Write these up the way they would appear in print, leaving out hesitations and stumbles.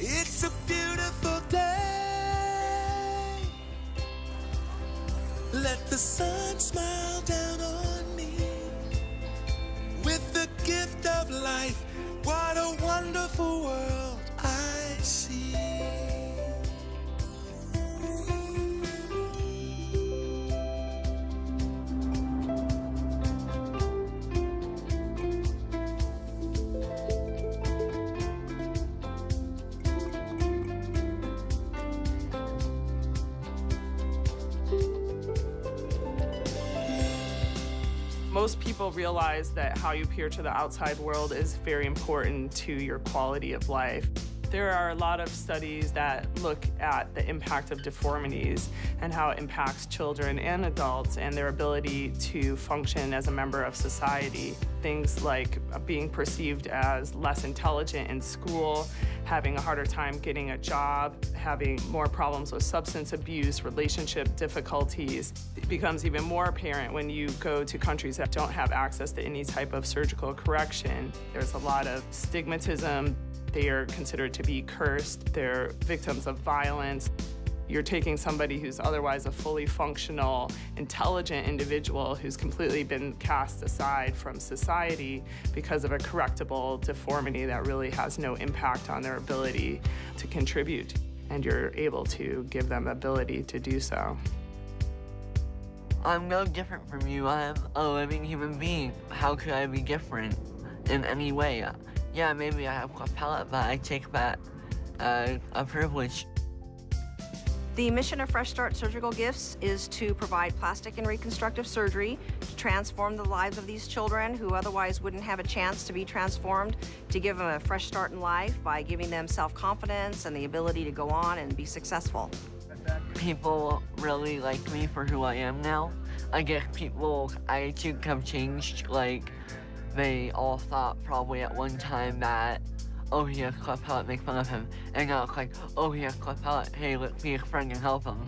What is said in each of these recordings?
It's a beautiful day. Let the sun smile down on me with the gift of life. What a wonderful world I see. Most people realize that how you appear to the outside world is very important to your quality of life. There are a lot of studies that look at the impact of deformities and how it impacts children and adults and their ability to function as a member of society. Things like being perceived as less intelligent in school, having a harder time getting a job, having more problems with substance abuse, relationship difficulties. It becomes even more apparent when you go to countries that don't have access to any type of surgical correction. There's a lot of stigmatism. They are considered to be cursed. They're victims of violence. You're taking somebody who's otherwise a fully functional, intelligent individual who's completely been cast aside from society because of a correctable deformity that really has no impact on their ability to contribute. And you're able to give them the ability to do so. I'm no different from you. I'm a living human being. How could I be different in any way? Yeah, maybe I have cleft palate, but I take that as a privilege. The mission of Fresh Start Surgical Gifts is to provide plastic and reconstructive surgery to transform the lives of these children who otherwise wouldn't have a chance to be transformed, to give them a fresh start in life by giving them self-confidence and the ability to go on and be successful. People really like me for who I am now. I guess people's attitudes have changed. Like, they all thought probably at one time that, oh, he has cleft palate, make fun of him. And now it's like, oh, he has cleft palate, hey, let's be his friend and help him.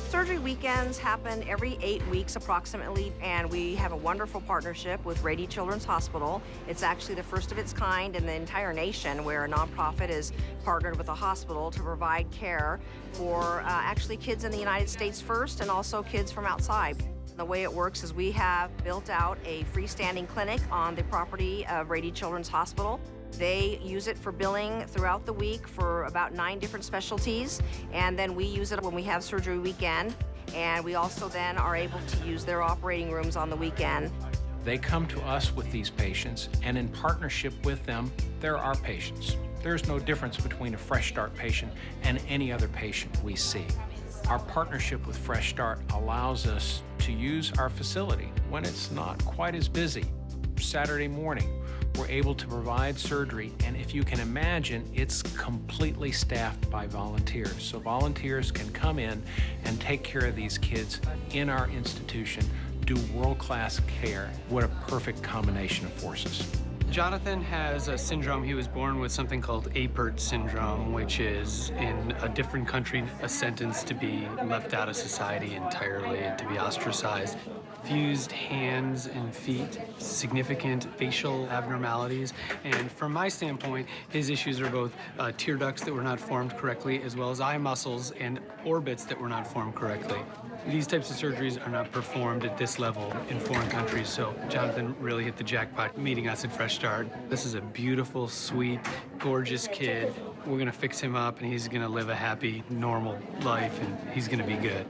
Surgery weekends happen every 8 weeks approximately, and we have a wonderful partnership with Rady Children's Hospital. It's actually the first of its kind in the entire nation where a nonprofit is partnered with a hospital to provide care for actually kids in the United States first and also kids from outside. The way it works is we have built out a freestanding clinic on the property of Rady Children's Hospital. They use it for billing throughout the week for about 9 different specialties, and then we use it when we have surgery weekend, and we also then are able to use their operating rooms on the weekend. They come to us with these patients, and in partnership with them, they're our patients. There's no difference between a Fresh Start patient and any other patient we see. Our partnership with Fresh Start allows us to use our facility when it's not quite as busy. Saturday morning, we're able to provide surgery, and if you can imagine, it's completely staffed by volunteers. So volunteers can come in and take care of these kids in our institution, do world-class care. What a perfect combination of forces. Jonathan has a syndrome. He was born with something called Apert syndrome, which is, in a different country, a sentence to be left out of society entirely and to be ostracized. Fused hands and feet, significant facial abnormalities, and from my standpoint, his issues are both tear ducts that were not formed correctly, as well as eye muscles and orbits that were not formed correctly. These types of surgeries are not performed at this level in foreign countries, so Jonathan really hit the jackpot meeting us at Fresh Start. This is a beautiful, sweet, gorgeous kid. We're gonna fix him up, and he's gonna live a happy, normal life, and he's gonna be good.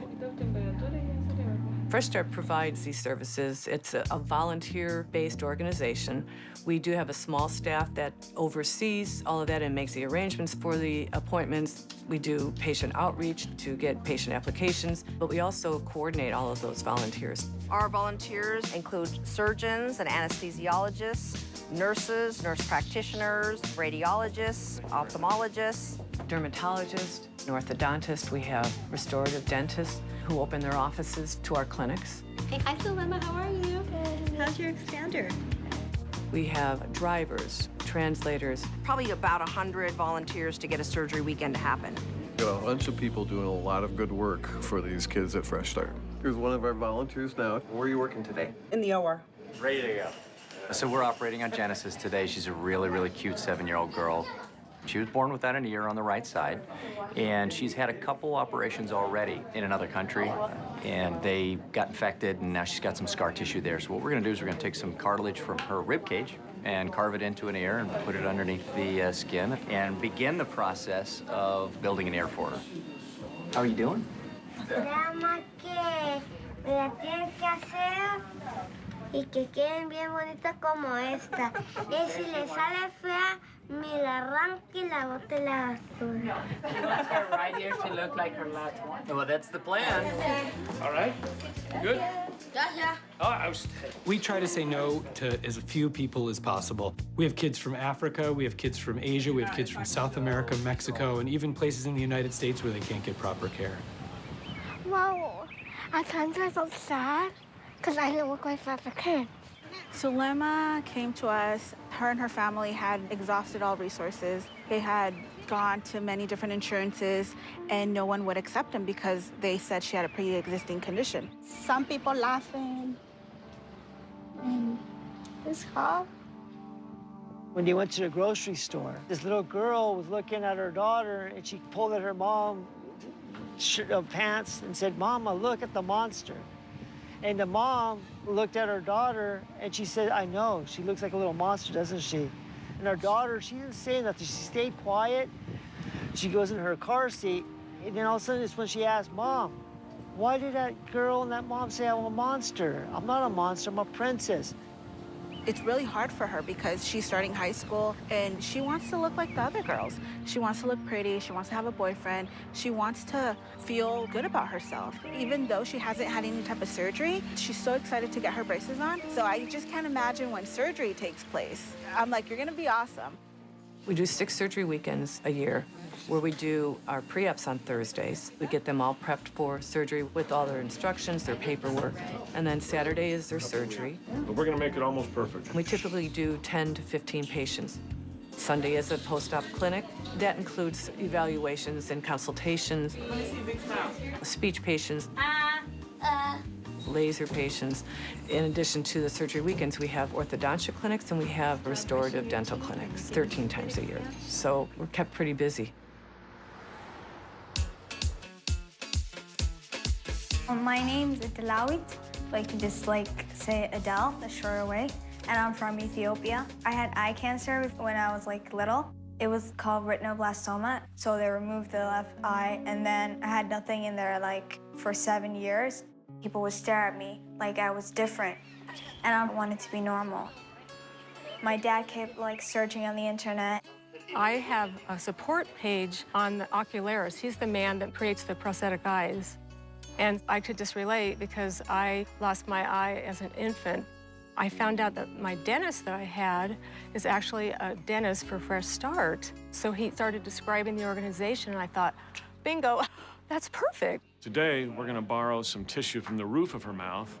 Fresh Start provides these services. It's a volunteer-based organization. We do have a small staff that oversees all of that and makes the arrangements for the appointments. We do patient outreach to get patient applications, but we also coordinate all of those volunteers. Our volunteers include surgeons and anesthesiologists, nurses, nurse practitioners, radiologists, ophthalmologists, Dermatologists, an orthodontist. We have restorative dentists who open their offices to our clinics. Hey, hi, Solema. How are you? Good. How's your expander? We have drivers, translators. probably about 100 volunteers to get a surgery weekend to happen. Got a bunch of people doing a lot of good work for these kids at Fresh Start. Here's one of our volunteers now. Where are you working today? In the OR. Ready to go. So we're operating on Genesis today. She's a really, really cute 7-year-old girl. She was born without an ear on the right side, and she's had a couple operations already in another country, and they got infected, and now she's got some scar tissue there. So what we're gonna do is we're gonna take some cartilage from her rib cage and carve it into an ear and put it underneath the skin and begin the process of building an ear for her. How are you doing? Drama que me la tienes que hacer y que queden bien bonitas como esta. Y si le sale fea, me la arranque y la bote la basura. You want her right here to look like her last one. Well, that's the plan. All right? Good? Ya. Oh, we try to say no to as few people as possible. We have kids from Africa, we have kids from Asia, we have kids from South America, Mexico, and even places in the United States where they can't get proper care. Wow. At times I felt sad because I didn't look like African. Sulema came to us. Her and her family had exhausted all resources. They had gone to many different insurances, and no one would accept them because they said she had a pre-existing condition. Some people laughing. And it's hard. When they went to the grocery store, this little girl was looking at her daughter, and she pulled at her mom's pants and said, "Mama, look at the monster." And the mom looked at her daughter, and she said, "I know, she looks like a little monster, doesn't she?" And her daughter, she didn't say nothing. She stayed quiet. She goes in her car seat, and then all of a sudden it's when she asked, "Mom, why did that girl and that mom say I'm a monster? I'm not a monster, I'm a princess." It's really hard for her because she's starting high school and she wants to look like the other girls. She wants to look pretty, she wants to have a boyfriend, she wants to feel good about herself. Even though she hasn't had any type of surgery, she's so excited to get her braces on. So I just can't imagine when surgery takes place. I'm like, you're gonna be awesome. We do 6 surgery weekends a year where we do our pre-ups on Thursdays. We get them all prepped for surgery with all their instructions, their paperwork, and then Saturday is their surgery. But we're gonna make it almost perfect. We typically do 10 to 15 patients. Sunday is a post-op clinic. That includes evaluations and consultations, speech patients, laser patients. In addition to the surgery weekends, we have orthodontia clinics and we have restorative dental clinics 13 times a year. So we're kept pretty busy. My name's Adelawi. Like to just say Adele, the shorter way. And I'm from Ethiopia. I had eye cancer when I was little. It was called retinoblastoma. So they removed the left eye, and then I had nothing in there for 7 years. People would stare at me like I was different, and I wanted to be normal. My dad kept searching on the internet. I have a support page on Ocularis. He's the man that creates the prosthetic eyes. And I could just relate because I lost my eye as an infant. I found out that my dentist that I had is actually a dentist for Fresh Start. So he started describing the organization, and I thought, bingo, that's perfect. Today, we're gonna borrow some tissue from the roof of her mouth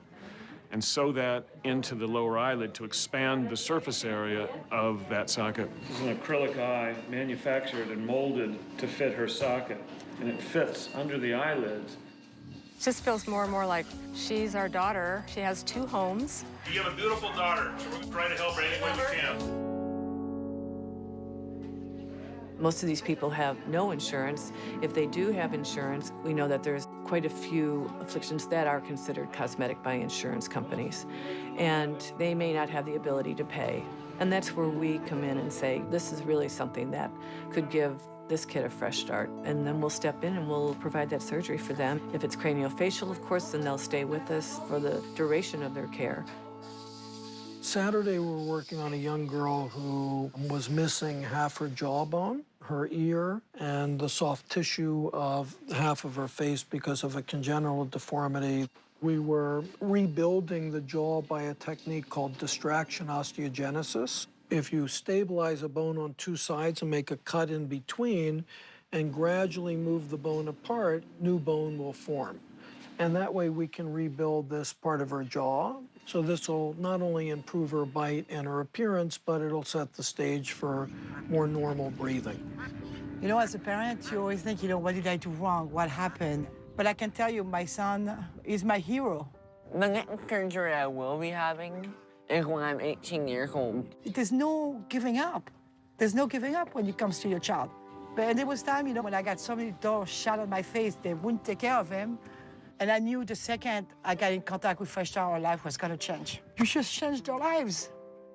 and sew that into the lower eyelid to expand the surface area of that socket. This is an acrylic eye manufactured and molded to fit her socket, and it fits under the eyelids. It just feels more and more like she's our daughter. She has 2 homes. You have a beautiful daughter, so we're going to try to help her any way we can. Most of these people have no insurance. If they do have insurance, we know that there's quite a few afflictions that are considered cosmetic by insurance companies, and they may not have the ability to pay. And that's where we come in and say, this is really something that could give this kid a fresh start, and then we'll step in and we'll provide that surgery for them. If it's craniofacial, of course, then they'll stay with us for the duration of their care. Saturday, we were working on a young girl who was missing half her jawbone, her ear, and the soft tissue of half of her face because of a congenital deformity. We were rebuilding the jaw by a technique called distraction osteogenesis. If you stabilize a bone on 2 sides and make a cut in between and gradually move the bone apart, new bone will form. And that way we can rebuild this part of her jaw. So this will not only improve her bite and her appearance, but it'll set the stage for more normal breathing. You know, as a parent, you always think, what did I do wrong? What happened? But I can tell you, my son is my hero. The next surgery I will be having is when I'm 18 years old. There's no giving up. There's no giving up when it comes to your child. But there was time, when I got so many doors shut on my face, they wouldn't take care of him. And I knew the second I got in contact with Fresh Start, our life was gonna change. You just changed their lives.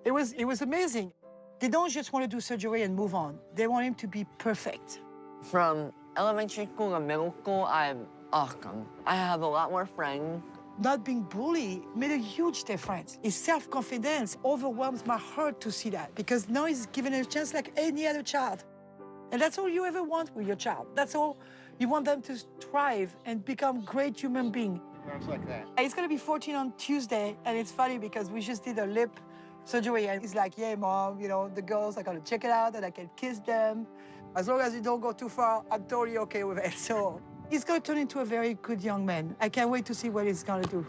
It was amazing. They don't just want to do surgery and move on. They want him to be perfect. From elementary school to middle school, I'm awesome. I have a lot more friends. Not being bullied made a huge difference. His self-confidence overwhelms my heart to see that, because now he's given a chance like any other child. And that's all you ever want with your child. That's all. You want them to thrive and become great human beings. Sounds like that. He's gonna be 14 on Tuesday, and it's funny because we just did a lip surgery, and he's like, yeah, Mom, the girls are gonna check it out and I can kiss them. As long as you don't go too far, I'm totally okay with it. So he's gonna turn into a very good young man. I can't wait to see what he's gonna do.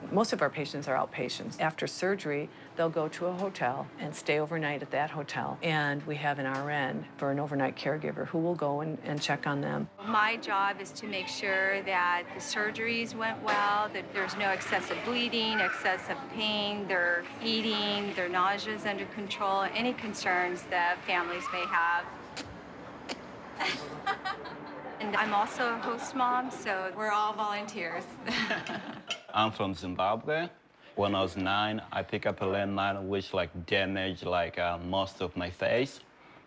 Most of our patients are outpatients. After surgery, they'll go to a hotel and stay overnight at that hotel. And we have an RN for an overnight caregiver who will go and check on them. My job is to make sure that the surgeries went well, that there's no excessive bleeding, excessive pain, their eating, their nausea is under control, any concerns that families may have. And I'm also a host mom, so we're all volunteers. I'm from Zimbabwe. When I was 9, I picked up a landmine which damaged most of my face.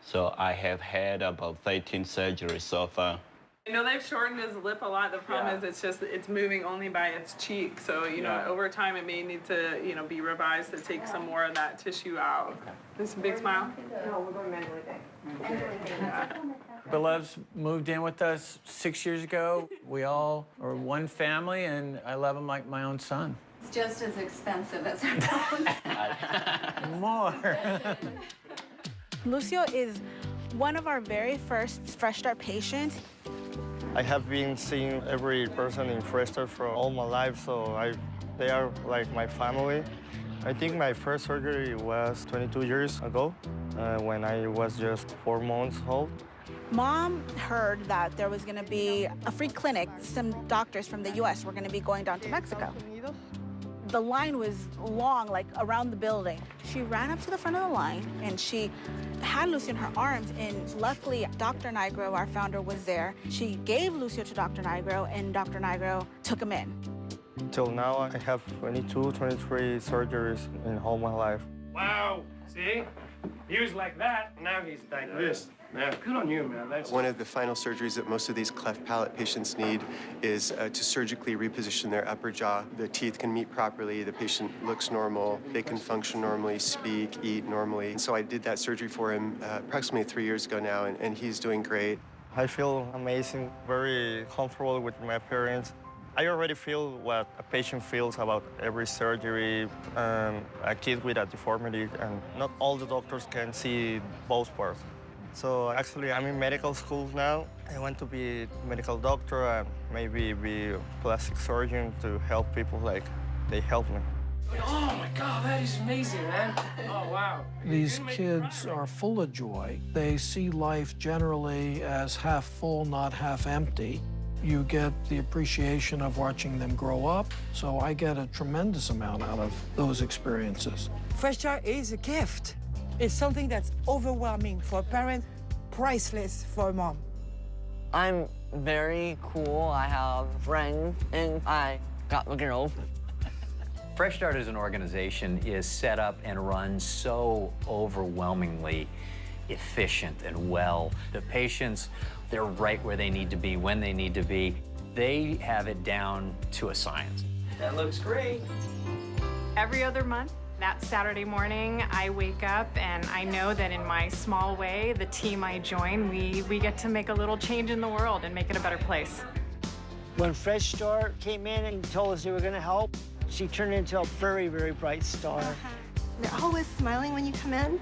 So I have had about 13 surgeries so far. I know they've shortened his lip a lot. The problem is it's moving only by its cheek. So, over time it may need to, be revised to take some more of that tissue out. This big smile? No, we're going manually back. Belov's moved in with us 6 years ago. We all are one family, and I love him like my own son. It's just as expensive as our own. More. Lucio is one of our very first Fresh Start patients. I have been seeing every person in Fresh Start for all my life, so they are like my family. I think my first surgery was 22 years ago, when I was just 4 months old. Mom heard that there was gonna be a free clinic. Some doctors from the US were gonna be going down to Mexico. The line was long, around the building. She ran up to the front of the line and she had Lucio in her arms, and luckily Dr. Nigro, our founder, was there. She gave Lucio to Dr. Nigro, and Dr. Nigro took him in. Till now, I have 22, 23 surgeries in all my life. Wow, see? He was like that, now he's like this. Man, good on you, man. That's one of the final surgeries that most of these cleft palate patients need is to surgically reposition their upper jaw. The teeth can meet properly, the patient looks normal, they can function normally, speak, eat normally. And so I did that surgery for him approximately 3 years ago now, and he's doing great. I feel amazing, very comfortable with my parents. I already feel what a patient feels about every surgery, a kid with a deformity, and not all the doctors can see both parts. So actually, I'm in medical school now. I want to be a medical doctor and maybe be a plastic surgeon to help people like they help me. Oh my God, that is amazing, man. Oh, wow. These kids are full of joy. They see life generally as half full, not half empty. You get the appreciation of watching them grow up, so I get a tremendous amount out of those experiences. Fresh Start is a gift. It's something that's overwhelming for a parent, priceless for a mom. I'm very cool. I have friends, and I got the girls. Fresh Start as an organization is set up and run so overwhelmingly efficient and well. The patients, they're right where they need to be, when they need to be. They have it down to a science. That looks great. Every other month, that Saturday morning, I wake up and I know that in my small way, the team I join, we get to make a little change in the world and make it a better place. When Fresh Start came in and told us they were going to help, she turned into a very, very bright star. They're always smiling when you come in,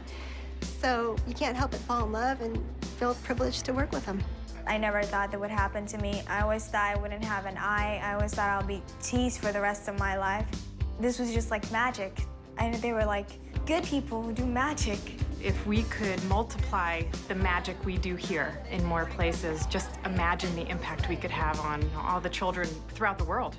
so you can't help but fall in love and feel privileged to work with them. I never thought that would happen to me. I always thought I wouldn't have an eye. I always thought I'll be teased for the rest of my life. This was just like magic. And they were like good people who do magic. If we could multiply the magic we do here in more places, just imagine the impact we could have on all the children throughout the world.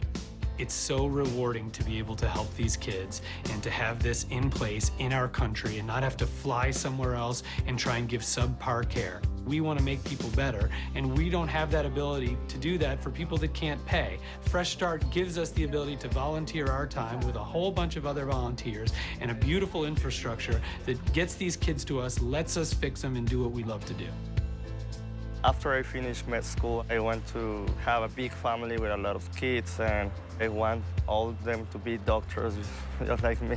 It's so rewarding to be able to help these kids and to have this in place in our country and not have to fly somewhere else and try and give subpar care. We want to make people better, and we don't have that ability to do that for people that can't pay. Fresh Start gives us the ability to volunteer our time with a whole bunch of other volunteers and a beautiful infrastructure that gets these kids to us, lets us fix them, and do what we love to do. After I finished med school, I want to have a big family with a lot of kids, and I want all of them to be doctors just like me.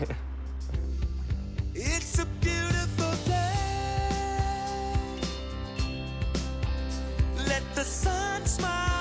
It's a beautiful day. Let the sun smile.